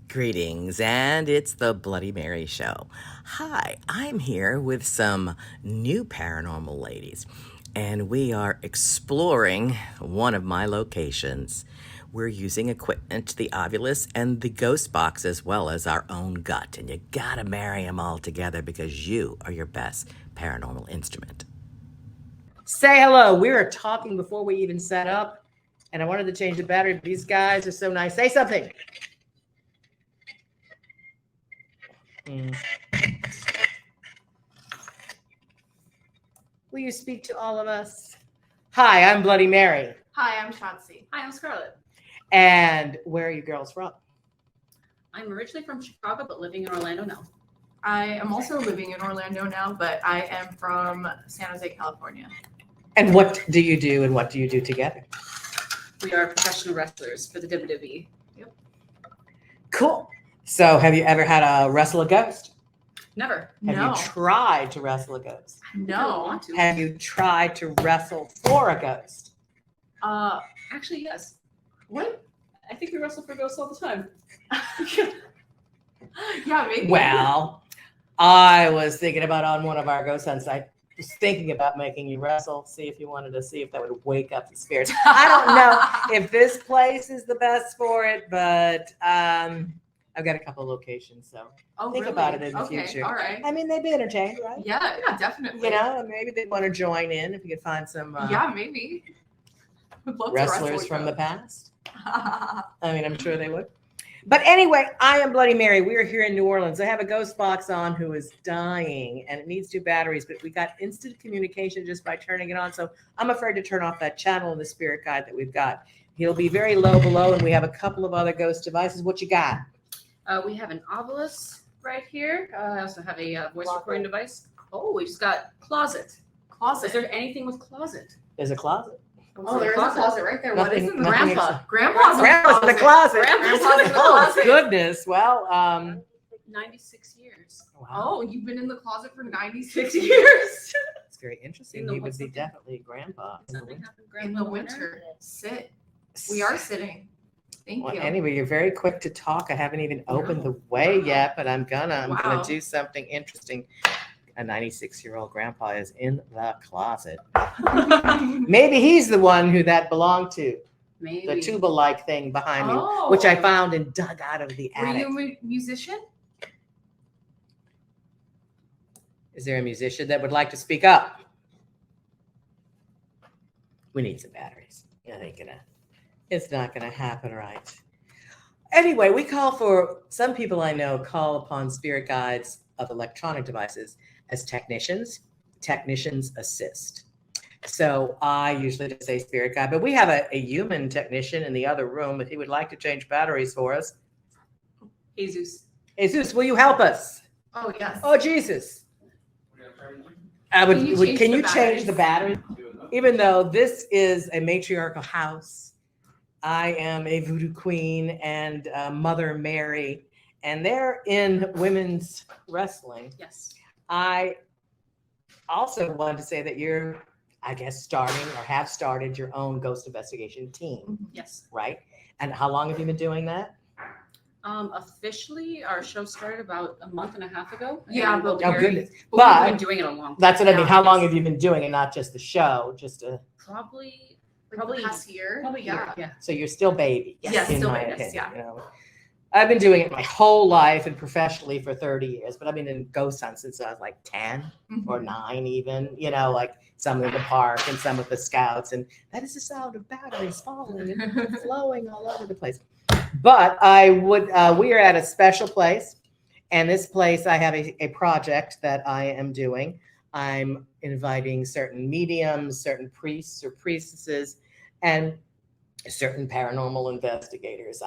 Greetings, and it's the Bloody Mary Show. Hi, I'm here with some new paranormal ladies, and we are exploring one of my locations. We're using equipment, the Ovilus and the Ghost Box, as well as our own gut, and you gotta marry them all together because you are your best paranormal instrument. Say hello. We were talking before we even set up, and I wanted to change the battery, but these guys are so nice. Say something. Will you speak to all of us? Hi, I'm Bloody Mary. Hi, I'm Shotzi. Hi, I'm Scarlett. And where are you girls from? I'm originally from Chicago, but living in Orlando now. I am also living in Orlando now, but I am from San Jose, California. And what do you do and what do you do together? We are professional wrestlers for the WWE. Yep. Cool. So have you ever had to wrestle a ghost? Never. Have No. you tried to wrestle a ghost? I don't No. want to. Have you tried to wrestle for a ghost? Actually, yes. What? I think we wrestle for ghosts all the time. Yeah, maybe. Well, I was thinking about on one of our ghost hunts, I was thinking about making you wrestle, see if you wanted to see if that would wake up the spirits. I don't know if this place is the best for it, but I've got a couple of locations, so think really? about it in the Okay, future. all right. I mean, they'd be entertained, right? Yeah, definitely. You know, maybe they'd want to join in if you could find some Yeah, maybe. Would love to wrestlers wrestle from the with past. I mean, I'm sure they would. But anyway, I am Bloody Mary. We are here in New Orleans. I have a ghost box on who is dying, and it needs 2 batteries, but we got instant communication just by turning it on. So I'm afraid to turn off that channel in the spirit guide that we've got. He'll be very low below, and we have a couple of other ghost devices. What you got? We have an Ovilus right here. I also have a voice recording device. Oh, we just got closet. Is Closet. there anything with closet? There's a closet. Oh, there is a closet right there. What Nothing- is in the nothing grandpa? Grandpa's in Grandpa's in the closet. Grandpa's in the Oh, closet. goodness. Well, 96 years. wow. Oh, you've been in the closet for 96 years. It's very interesting. In the He would what's be the- definitely a grandpa. Something happened In the winter. Sit. We are sitting. Thank Well, you. anyway, you're very quick to talk. I haven't even opened the way yet, but I'm gonna Wow. do something interesting. A 96-year-old grandpa is in the closet. Maybe he's the one who that belonged to. Maybe. The tuba-like thing behind me, Oh. which I found and dug out of the Were attic. you a musician? Is there a musician that would like to speak up? We need some batteries. It's not gonna happen, right? Anyway, we call for, some people I know call upon spirit guides of electronic devices as technicians. Technicians assist. So I usually just say spirit guide, but we have a human technician in the other room if he would like to change batteries for us. Jesus. Jesus, will you help us? Oh, yes. Oh, Jesus. Can you change the battery? Even though this is a matriarchal house, I am a voodoo queen and Mother Mary, and they're in women's wrestling. Yes. I also wanted to say that you're, I guess, starting or have started your own ghost investigation team, Yes. right? And how long have you been doing that? Officially, our show started about a month and a half ago. Yeah, and but we'll be Oh, very- goodness. but we've But been doing it a long time. that's what I mean. Yeah, How long yes. have you been doing it? Not just the show, just a, Probably Probably past year. a year. Yeah. so you're still babies. Yes, in still my babies, opinion, yeah. you know. I've been doing it my whole life and professionally for 30 years, but I've been in ghost hunts since I was like 10 or 9 even, you know, like some in the park and some with the scouts. And that is the sound of batteries falling and flowing all over the place. But we are at a special place. And this place, I have a project that I am doing. I'm inviting certain mediums, certain priests or priestesses, and certain paranormal investigators.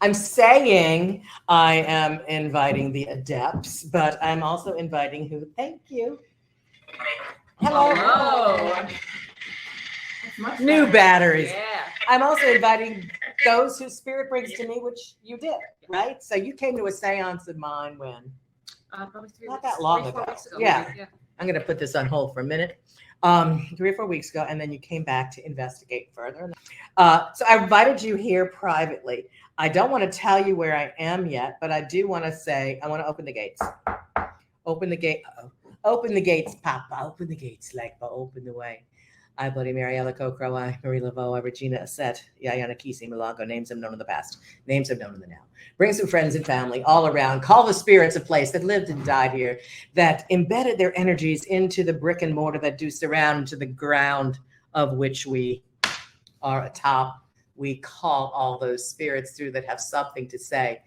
I'm saying I am inviting the adepts, but I'm also inviting who? Thank you. Hello. Hello. It's much New better. batteries. Yeah. I'm also inviting those whose spirit brings to me, which you did, right? So you came to a seance of mine when? Probably 3 Not weeks. that long 3-4 ago. weeks ago. Yeah. maybe, I'm going to put this on hold for a minute. 3 or 4 weeks ago, and then you came back to investigate further. So I invited you here privately. I don't want to tell you where I am yet, but I do want to say, I want to open the gates. Open the gate. Open the gates, Papa. Open the gates, like, but open the way. I, Bloody Mary, Alico, Crow, I, Marie Laveau, I, Regina, Asset, Yayana, Kisi, Milagro, names I've known in the past, names I've known in the now. Bring some friends and family all around. Call the spirits of place that lived and died here, that embedded their energies into the brick and mortar that do surround to the ground of which we are atop. We call all those spirits through that have something to say.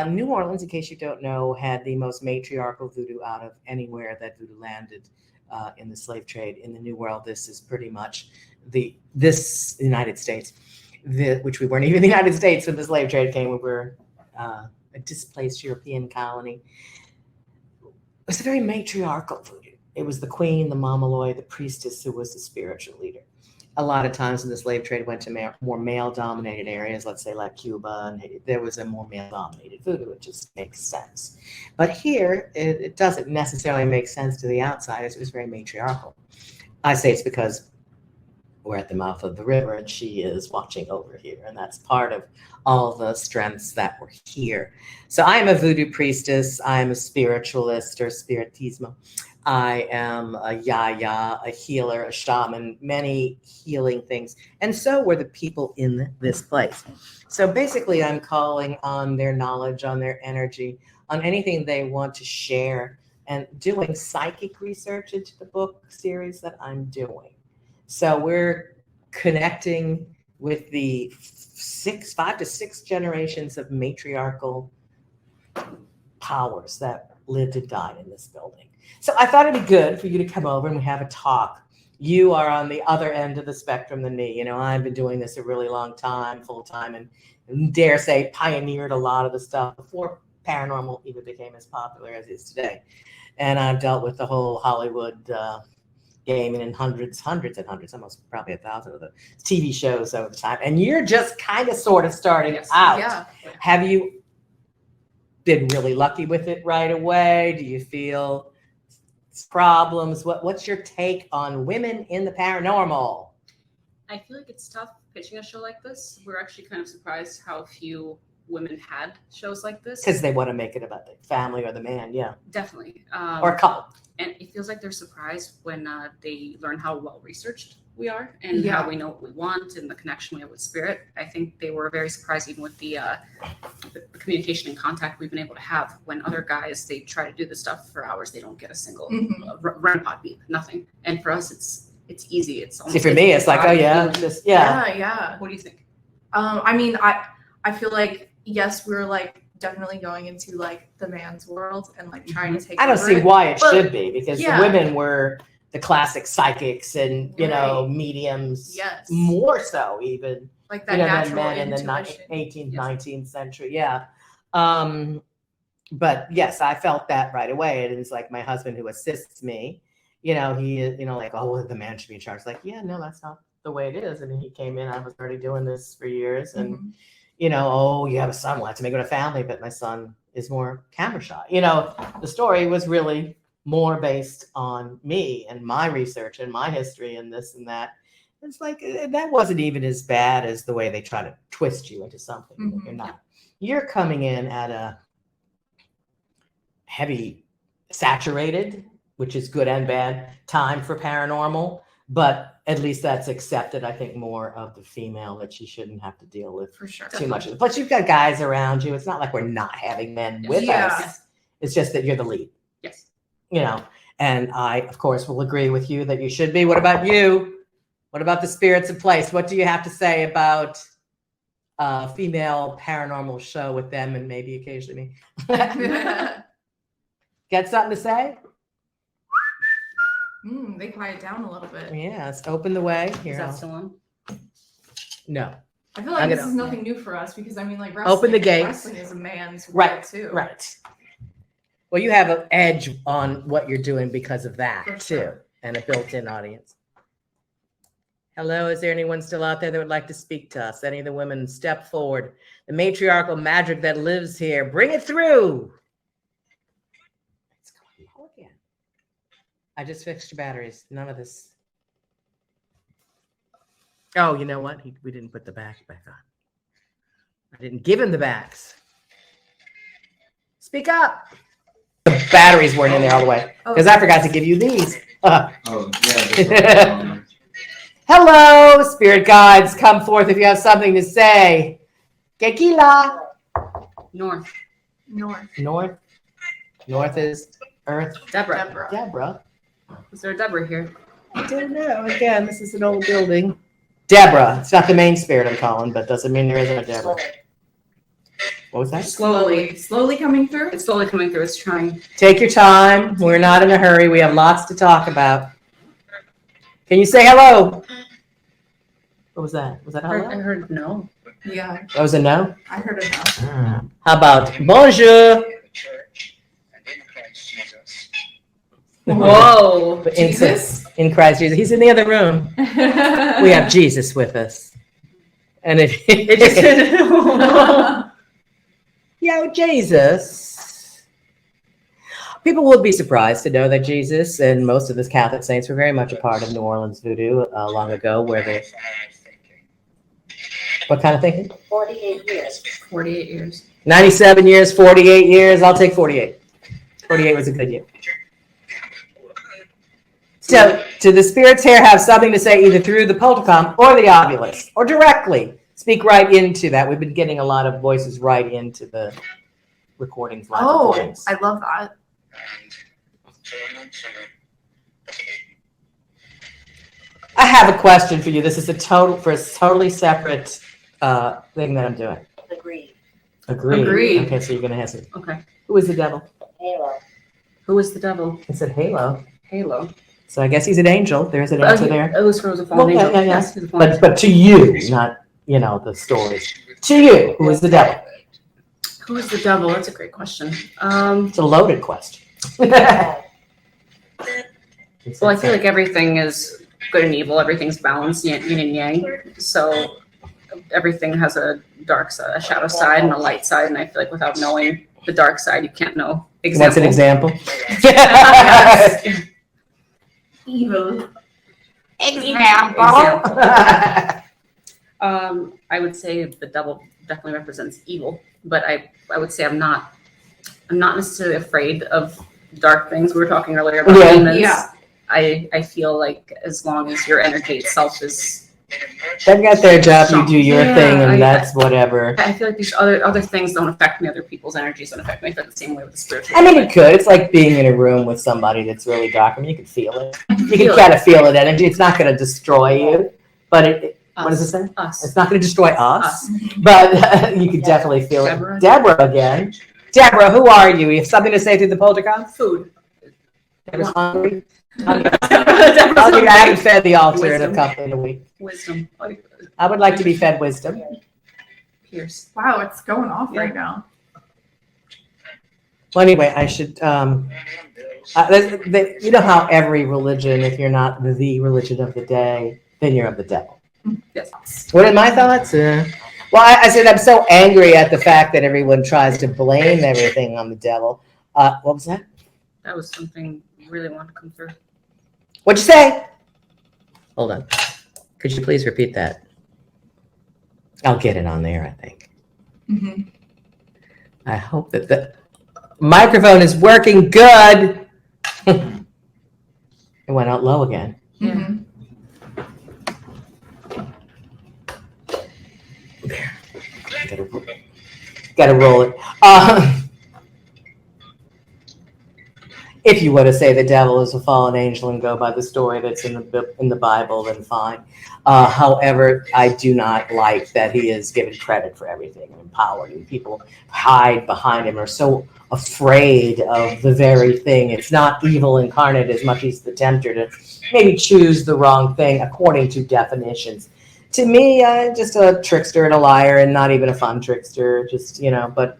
New Orleans, in case you don't know, had the most matriarchal voodoo out of anywhere that voodoo landed in the slave trade in the New World. This is pretty much this United States, which we weren't even the United States when the slave trade came. We were a displaced European colony. It was a very matriarchal voodoo. It was the queen, the mamaloy, the priestess who was the spiritual leader. A lot of times when the slave trade went to more male-dominated areas, let's say like Cuba, and there was a more male-dominated voodoo. It just makes sense. But here, it doesn't necessarily make sense to the outsiders. It was very matriarchal. I say it's because we're at the mouth of the river, and she is watching over here, and that's part of all the strengths that were here. So I am a voodoo priestess. I am a spiritualist or spiritismo. I am a yaya, a healer, a shaman, many healing things. And so were the people in this place. So basically, I'm calling on their knowledge, on their energy, on anything they want to share, and doing psychic research into the book series that I'm doing. So we're connecting with the 5 to 6 generations of matriarchal powers that lived and died in this building. So I thought it'd be good for you to come over and we have a talk. You are on the other end of the spectrum than me. You know, I've been doing this a really long time, full time, and dare say pioneered a lot of the stuff before paranormal even became as popular as it is today. And I've dealt with the whole Hollywood game and in hundreds, almost probably 1,000 of the TV shows over the time. And you're just kind of sort of starting out. Yeah. Have you been really lucky with it right away? Do you feel problems? What's your take on women in the paranormal? I feel like it's tough pitching a show like this. We're actually kind of surprised how few women had shows like this. Because they want to make it about the family or the man, yeah. Definitely. Or a couple. And it feels like they're surprised when they learn how well researched we are and how we know what we want and the connection we have with spirit. I think they were very surprised even with the communication and contact we've been able to have. When other guys, they try to do this stuff for hours, they don't get a single REM-pod beep, nothing. And for us, it's easy. It's almost for me, it's like, oh yeah, just Yeah. What do you think? I mean, I feel like, yes, we're like definitely going into like the man's world and like trying to take I don't over see it. why it But should be, because the women were the classic psychics and, you know, Right. mediums. Yes. More so even, Like you that know, than natural men in the intuition. 18th, 19th century. Yeah. But yes, I felt that right away. And it's like my husband who assists me, you know, he, you know, like, oh, the man should be in charge. Like, yeah, no, that's not the way it is. I mean, he came in, I was already doing this for years. And, you know, oh, you have a son, we'll have to make it a family, but my son is more camera shy. You know, the story was really more based on me and my research and my history and this and that. It's like, that wasn't even as bad as the way they try to twist you into something that you're not. You're coming in at a heavy, saturated, which is good and bad, time for paranormal. But at least that's accepted, I think, more of the female, that she shouldn't have to deal with For sure. too much. But you've got guys around you. It's not like we're not having men with us. It's just that you're the lead. Yes. You know, and I, of course, will agree with you that you should be. What about you? What about the spirits in place? What do you have to say about a female paranormal show with them and maybe occasionally me? Got something to say? They quiet down a little bit. Yeah, let's open the way. Here, Is that still on? No. I feel like this is nothing new for us because I mean, like Open the gates. Wrestling is a man's world too. Right. Well, you have an edge on what you're doing because of that For too, sure. and a built-in audience. Hello, is there anyone still out there that would like to speak to us? Any of the women, step forward. The matriarchal magic that lives here, bring it through. It's going low again. I just fixed your batteries. None of this Oh, you know what? We didn't put the back back on. I didn't give him the backs. Speak up. The batteries weren't in there all the way because I forgot to give you these. Oh, yeah. Hello, spirit guides. Come forth if you have something to say. Kekila. North. North. North is Earth. Deborah. Deborah. Is there a Deborah here? I don't know. Again, this is an old building. Deborah. It's not the main spirit I'm calling, but doesn't mean there isn't a Deborah. What was that? Slowly coming through. It's slowly coming through. It's trying. Take your time. We're not in a hurry. We have lots to talk about. Can you say hello? What was that? Was that a hello? I heard no. Yeah, That was a no? I heard it now. How about bonjour? Whoa. Jesus? In Christ Jesus. He's in the other room. We have Jesus with us. And it just Yo, Jesus. People will be surprised to know that Jesus and most of the Catholic saints were very much a part of New Orleans voodoo long ago, where they. What kind of thinking? 48 years. 48 years. 97 years, 48 years. I'll take 48. 48 was a good year. So, do the spirits here have something to say either through the poltercom or the obulus, or directly? Speak right into that. We've been getting a lot of voices right into the recordings. Live recordings. I love that. I have a question for you. This is a totally separate thing that I'm doing. Agreed. Agreed. Okay, so you're gonna have some. Okay. Who is the devil? Halo. Who is the devil? I said Halo. Halo. So I guess he's an angel. There's an answer there. It was a fallen angel. Yeah. Yes, he's a fallen But to you, not the stories. To you, who is the devil? Who is the devil? That's a great question. It's a loaded question. Well, I feel like everything is good and evil. Everything's balanced, yin and yang. So everything has a dark side, a shadow side, and a light side. And I feel like without knowing the dark side, you can't know. What's an example? Evil. Example. I would say the devil definitely represents evil, but I would say I'm not necessarily afraid of dark things. We were talking earlier about demons. Yeah. I feel like as long as your energy itself is. They've got their job, you do your Yeah, thing, and that's whatever. I feel like these other things don't affect me. Other people's energies don't affect me. I feel the same way with the spiritual. I mean, it could. It's like being in a room with somebody that's really dark. I mean, you can feel it. You can kind of feel it energy. It's not going to destroy you, but what does it say? Us. It's not going to destroy us, but you can definitely feel Deborah. it. Deborah again. Deborah, who are you? You have something to say through the poltercom? Food. Deborah's hungry. Deborah's I haven't fed the alternative Wisdom. couple in a week. Wisdom. I would like to be fed wisdom. Pierce. Wow, it's going off right now. Well, anyway, I should. You know how every religion, if you're not the religion of the day, then you're of the devil. Yes. What are my thoughts? Well, I said I'm so angry at the fact that everyone tries to blame everything on the devil. What was that? That was something you really wanted to come through. What'd you say? Hold on. Could you please repeat that? I'll get it on there, I think. Mm-hmm. I hope that the microphone is working good. It went out low again. Mm-hmm. There. Gotta roll it. If you were to say the devil is a fallen angel and go by the story that's in the Bible, then fine. However, I do not like that he is given credit for everything and empowered, and people hide behind him, are so afraid of the very thing. It's not evil incarnate as much as the tempter to maybe choose the wrong thing according to definitions. To me, just a trickster and a liar, and not even a fun trickster, just, but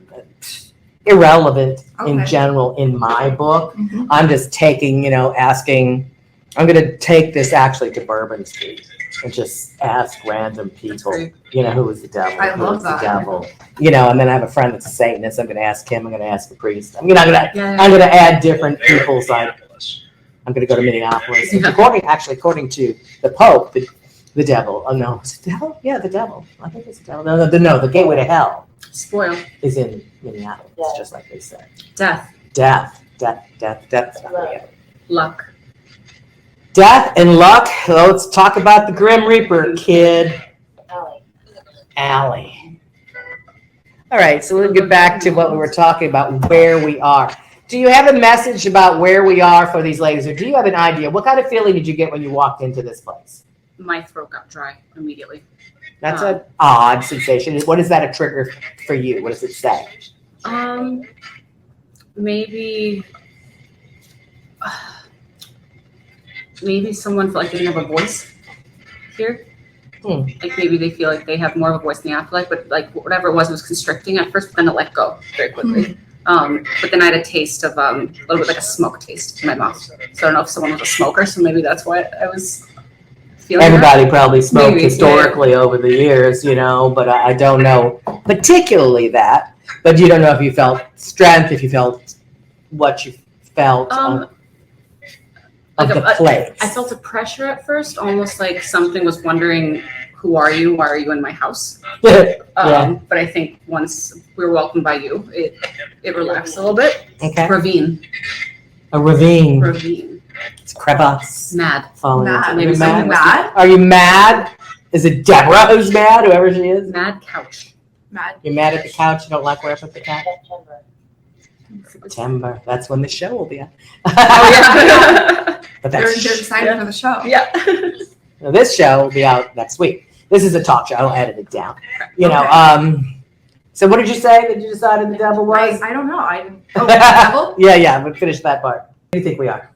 irrelevant in general in my book. Mm-hmm. I'm just taking, asking, I'm going to take this actually to Bourbon Street and just ask random people, who is the devil? I who love is that. the devil? And then I have a friend that's a Satanist. I'm going to ask him. I'm going to ask a priest. I'm going to add different people's. I'm going to go to Minneapolis. Yeah. According to the Pope, The devil. Oh no, is it the devil? Yeah, the devil. I think it's the devil. No, the gateway to hell Spoil. is in Minneapolis, just like they said. Death. Death. That's not real. Luck. Death and luck. Let's talk about the Grim Reaper, kid. Allie. All right, so we'll get back to what we were talking about, where we are. Do you have a message about where we are for these ladies, or do you have an idea? What kind of feeling did you get when you walked into this place? My throat got dry immediately. That's an odd sensation. What is that a trigger for you? What does it say? Maybe someone felt like they didn't have a voice here. Like maybe they feel like they have more of a voice in the afterlife, but like whatever it was constricting at first, but then it let go very quickly. But then I had a taste of a little bit like a smoke taste in my mouth. So I don't know if someone was a smoker, so maybe that's why I was feeling Everybody probably smoked Maybe, historically over the years, but I don't know particularly that. But you don't know if you felt strength, if you felt what you felt of the place. I felt a pressure at first, almost like something was wondering, who are you? Why are you in my house? Yeah. But I think once we were welcomed by you, it relaxed a little bit. Okay. Ravine. A ravine. Ravine. It's a crevasse. Mad. Falling Mad. into- Maybe Are you something mad? was Are you mad? Is it Deborah who's mad? Whoever she is. mad couch. Mad. You're mad at the couch. You don't like where I put the couch. September. September. That's when the show will be on. Oh yeah. But They're that's excited for the show. Yeah. Now, this show will be out next week. This is a talk show. I don't edit it down. So what did you say that you decided the devil was? I don't know. I didn't. Oh, the devil? Yeah, but finish that part. What do you think we are?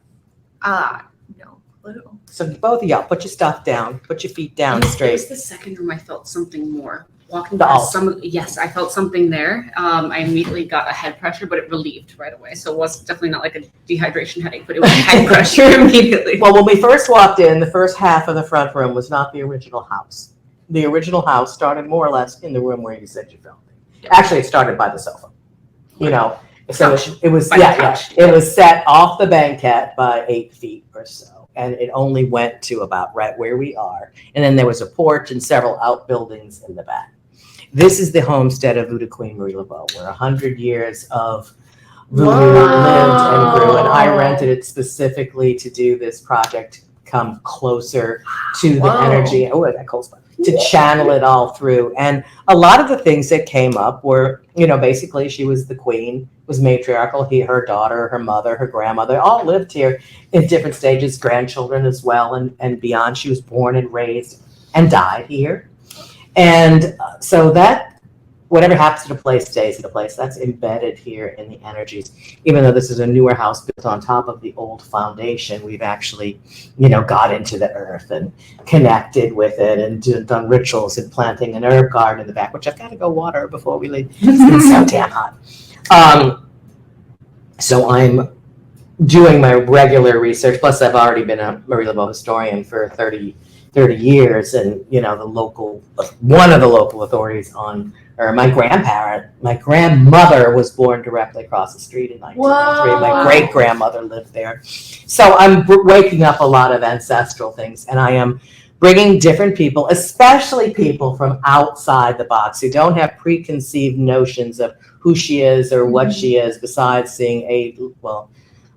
No clue. So both of y'all, put your stuff down. Put your feet down It was straight. the second room I felt something more. Walking The past alt. yes, I felt something there. I immediately got a head pressure, but it relieved right away. So it was definitely not like a dehydration headache, but it was head pressure immediately. Well, when we first walked in, the first half of the front room was not the original house. The original house started more or less in the room where you said you felt it. Actually, it started by the sofa. So it was By the couch. it was set off the banquette by 8 feet or so, and it only went to about right where we are. And then there was a porch and several outbuildings in the back. This is the homestead of Voodoo Queen Marie Laveau, where 100 years of voodoo lived and grew. And I rented it specifically to do this project, come closer to the Whoa. energy. Oh, I got cold spot. To channel it all through. And a lot of the things that came up were, basically she was the queen, was matriarchal. Her daughter, her mother, her grandmother, all lived here in different stages, grandchildren as well, and beyond. She was born and raised and died here. And so that, whatever happens to the place stays in the place. That's embedded here in the energies. Even though this is a newer house built on top of the old foundation, we've actually, got into the earth and connected with it and done rituals and planting an herb garden in the back, which I've got to go water before we leave. It's been so damn hot. So I'm doing my regular research. Plus, I've already been a Marie Laveau historian for 30 years, and one of the local authorities my grandmother was born directly across the street in 1903. Whoa. My great grandmother lived there. So I'm waking up a lot of ancestral things, and I am bringing different people, especially people from outside the box who don't have preconceived notions of who she is or what she is, besides seeing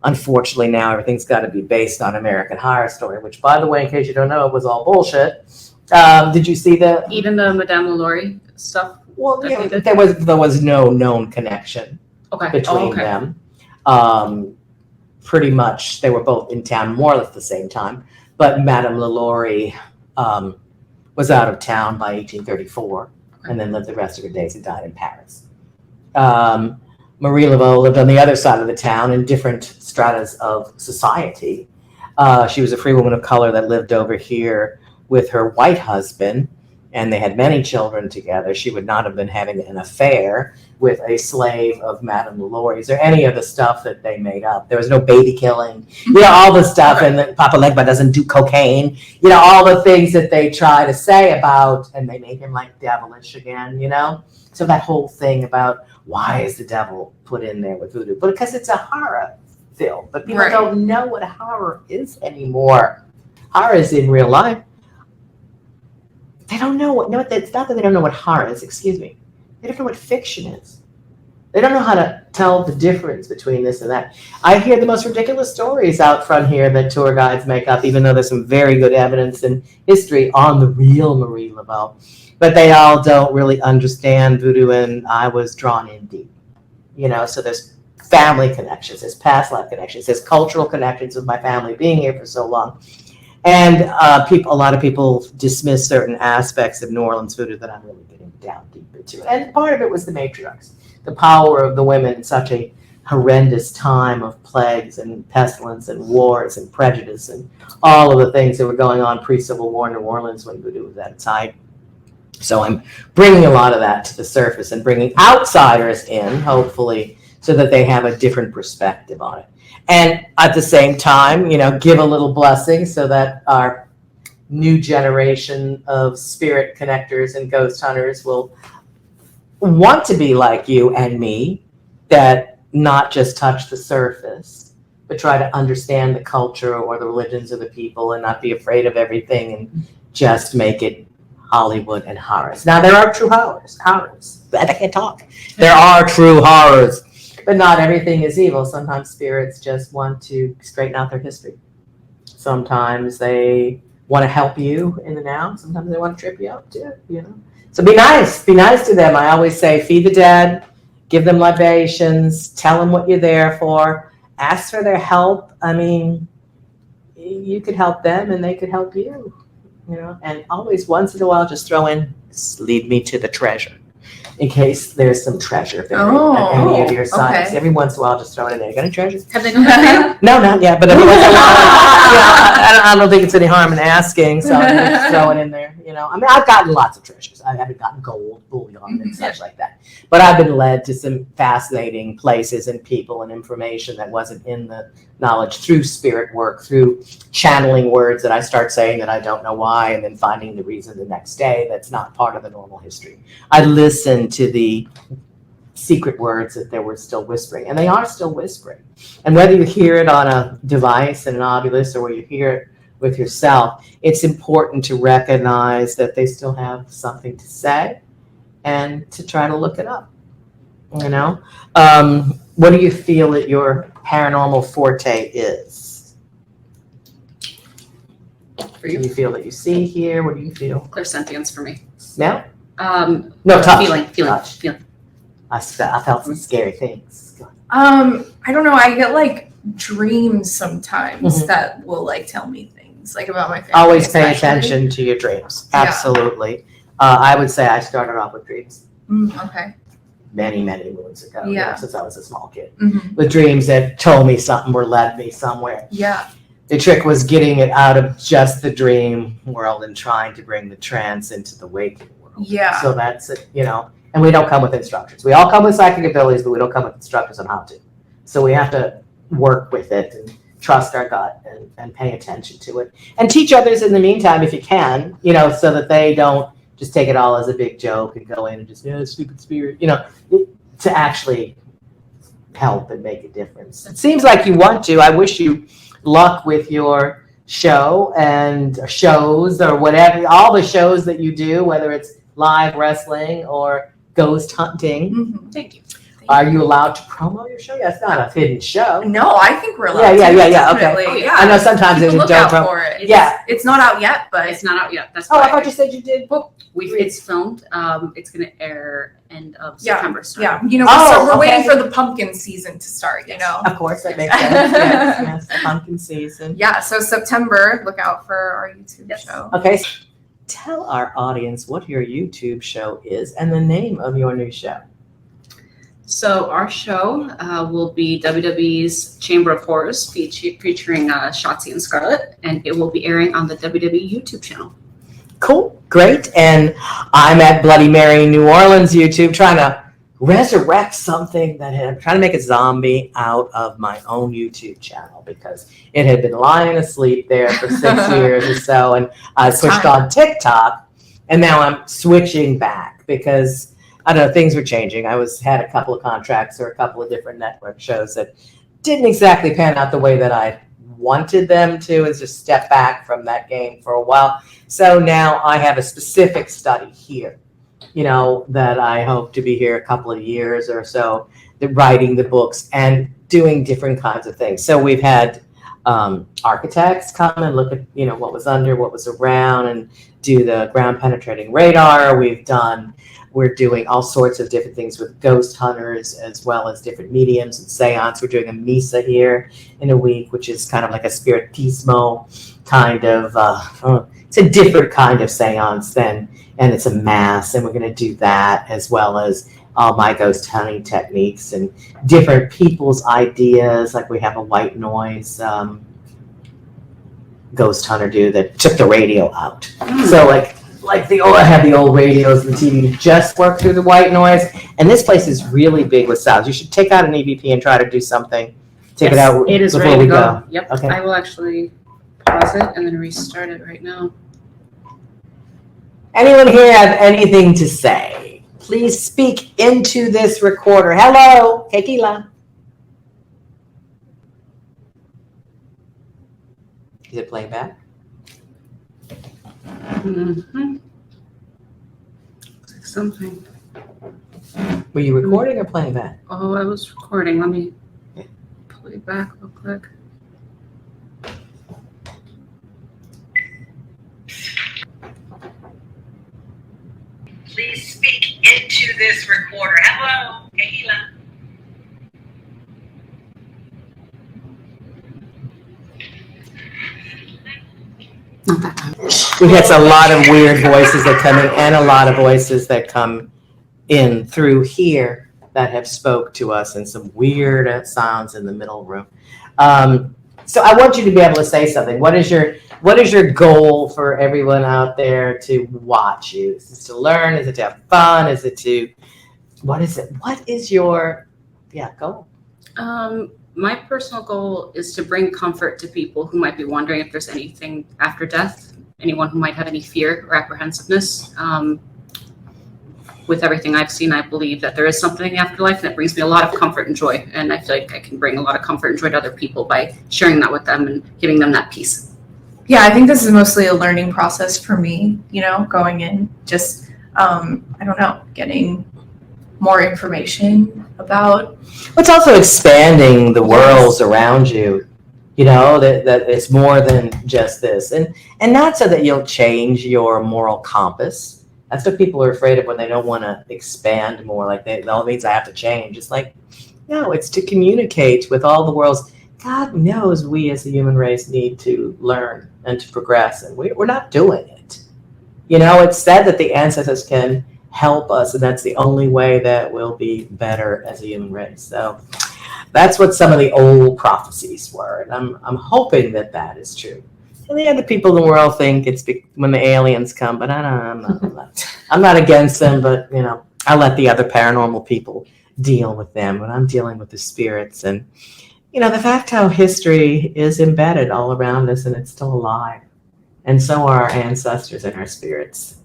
unfortunately now everything's got to be based on American Horror Story, which, by the way, in case you don't know, it was all bullshit. Did you see Even the Madame LaLaurie stuff. Well, yeah, there was no known connection between them. Pretty much, they were both in town more or less at the same time. But Madame LaLaurie was out of town by 1834, and then lived the rest of her days and died in Paris. Marie Laveau lived on the other side of the town in different stratas of society. She was a free woman of color that lived over here with her white husband, and they had many children together. She would not have been having an affair with a slave of Madame LaLaurie's or any of the stuff that they made up. There was no baby killing, all the stuff, and that Papa Legba doesn't do cocaine, all the things that they try to say about, and they make him like devilish again, So that whole thing about why is the devil put in there with voodoo? But because it's a horror film, but people don't know what horror is anymore. Horror is in real life. they don't know what, no, it's not that they don't know what horror is, excuse me. They don't know what fiction is. They don't know how to tell the difference between this and that. I hear the most ridiculous stories out front here that tour guides make up, even though there's some very good evidence and history on the real Marie Laveau. But they all don't really understand voodoo, and I was drawn in deep. So there's family connections, there's past life connections, there's cultural connections with my family being here for so long. And a lot of people dismiss certain aspects of New Orleans voodoo that I'm really getting down deep into. And part of it was the matriarchs. The power of the women in such a horrendous time of plagues and pestilence and wars and prejudice and all of the things that were going on pre-Civil War in New Orleans when voodoo was at its height. So I'm bringing a lot of that to the surface and bringing outsiders in, hopefully, so that they have a different perspective on it. And at the same time, give a little blessing so that our new generation of spirit connectors and ghost hunters will want to be like you and me, that not just touch the surface, but try to understand the culture or the religions of the people and not be afraid of everything and just make it Hollywood and horrors. Now, there are true horrors. I can't talk. There are true horrors, but not everything is evil. Sometimes spirits just want to straighten out their history. Sometimes they want to help you in the now. Sometimes they want to trip you up too, So be nice to them. I always say, feed the dead, give them libations, tell them what you're there for, ask for their help. I mean, you could help them and they could help you, and always once in a while just throw in, lead me to the treasure, in case there's some treasure buried at any of your sites. Okay. Every once in a while just throw it in there. You got any treasures? Have they gone back? No, not yet, but every once in a while, I don't think it's any harm in asking, so I'm just throw it in there. I mean, I've gotten lots of treasures. I haven't gotten gold, bullion, and such like that. But I've been led to some fascinating places and people and information that wasn't in the knowledge through spirit work, through channeling words that I start saying that I don't know why, and then finding the reason the next day that's not part of the normal history. I listen to the secret words that they were still whispering, and they are still whispering. And whether you hear it on a device and an obulus or where you hear it with yourself, it's important to recognize that they still have something to say and to try to look it up. What do you feel that your paranormal forte is? For you? Do you feel that you see here? What do you feel? Clairsentience for me. Smell? No, touch. Feeling. Touch. I felt some scary things. I don't know. I get like dreams sometimes that will like tell me things like about my family. Always pay especially. attention to your dreams. Yeah. Absolutely. I would say I started off with dreams Okay. many moons ago, Yeah. since I was a small kid, Mm-hmm. with dreams that told me something or led me somewhere. Yeah. The trick was getting it out of just the dream world and trying to bring the trance into the waking world. Yeah. So that's it, and we don't come with instructions. We all come with psychic abilities, but we don't come with instructions on how to. So we have to work with it and trust our gut and pay attention to it. And teach others in the meantime if you can, so that they don't just take it all as a big joke and go in and just, stupid spirit, to actually help and make a difference. It seems like you want to. I wish you luck with your show and shows or whatever, all the shows that you do, whether it's live wrestling or ghost hunting. Mm-hmm. Thank you. Are you allowed to promo your show? Yeah, it's not a hidden show. No, I think we're allowed. Yeah, to, okay. definitely. Yeah. I know sometimes Keep a there's a lookout don't for it. Yeah. It's not out yet, but It's not out yet. That's Oh, why I thought you said you did. it's filmed. It's gonna air end of Yeah. September. yeah, Oh, so we're waiting okay. for the pumpkin season to start. Of course, that makes sense. Yes, the pumpkin season. Yeah, so September, look out for our YouTube Yes. show. Okay, so tell our audience what your YouTube show is and the name of your new show. So our show will be WWE's Chamber of Horrors, featuring Shotzi and Scarlett, and it will be airing on the WWE YouTube channel. Cool, great. And I'm at Bloody Mary New Orleans YouTube trying to resurrect something that I'm trying to make a zombie out of my own YouTube channel because it had been lying asleep there for 6 years or so. And I switched on TikTok and now I'm switching back because I don't know, things were changing. I had a couple of contracts or a couple of different network shows that didn't exactly pan out the way that I wanted them to, is just step back from that game for a while. So now I have a specific study here, that I hope to be here a couple of years or so, writing the books and doing different kinds of things. So we've had architects come and look at, what was under, what was around, and do the ground penetrating radar. We're doing all sorts of different things with ghost hunters, as well as different mediums and seance. We're doing a misa here in a week, which is kind of like a spiritismo kind of, it's a different kind of seance and it's a mass, and we're going to do that, as well as all my ghost hunting techniques and different people's ideas. Like we have a white noise ghost hunter dude that took the radio out. So I have the old radios and the TV just work through the white noise. And this place is really big with sounds. You should take out an EVP and try to do something. Take it out it is before ready we to go. Yep. Okay. I will actually pause it and then restart it right now. Anyone here have anything to say? Please speak into this recorder. Hello, Tequila. Is it playing back? Mm-hmm. Something. Were you recording or playing back? Oh, I was recording. Let me play back real quick. Please speak into this recorder. Hello, Tequila. Not that time. We had a lot of weird voices that come in, and a lot of voices that come in through here that have spoke to us, and some weird sounds in the middle room. So I want you to be able to say something. What is your goal for everyone out there to watch you? Is it to learn? Is it to have fun? Is it to, what is it? What is your, goal? My personal goal is to bring comfort to people who might be wondering if there's anything after death, anyone who might have any fear or apprehensiveness. With everything I've seen, I believe that there is something in the afterlife that brings me a lot of comfort and joy. And I feel like I can bring a lot of comfort and joy to other people by sharing that with them and giving them that peace. Yeah, I think this is mostly a learning process for me, going in, just, getting more information about. It's also expanding the worlds around you, that it's more than just this. And not so that you'll change your moral compass. That's what people are afraid of when they don't want to expand more. Like, all means I have to change. It's like, no, it's to communicate with all the worlds. God knows we as a human race need to learn and to progress, and we're not doing it. It's said that the ancestors can help us, and that's the only way that we'll be better as a human race. So that's what some of the old prophecies were, and I'm hoping that is true. And the other people in the world think it's when the aliens come, but I'm not against them, but I let the other paranormal people deal with them when I'm dealing with the spirits. And the fact how history is embedded all around us, and it's still alive, and so are our ancestors and our spirits.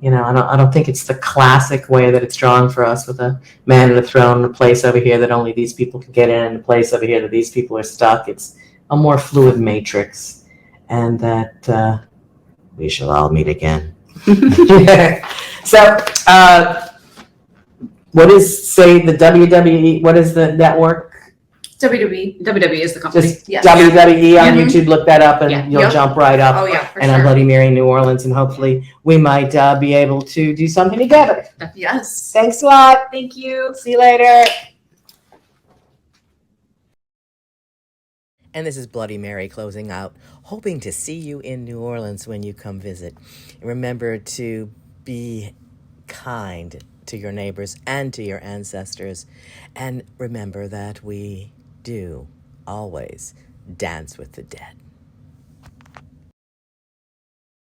I don't think it's the classic way that it's drawn for us, with a man in a throne, and a place over here that only these people can get in, and a place over here that these people are stuck. It's a more fluid matrix. And that we shall all meet again. So, what is, say, the WWE? What is the network? WWE. WWE is the company. Just Yes. WWE on Mhm. YouTube. Look that up, and Yeah. you'll Yep. jump right up. Oh yeah, for And on sure. Bloody Mary, New Orleans, and hopefully we might be able to do something together. Yes. Thanks a lot. Thank you. See you later. And this is Bloody Mary closing out, hoping to see you in New Orleans when you come visit. And remember to be kind to your neighbors and to your ancestors. And remember that we do always dance with the dead.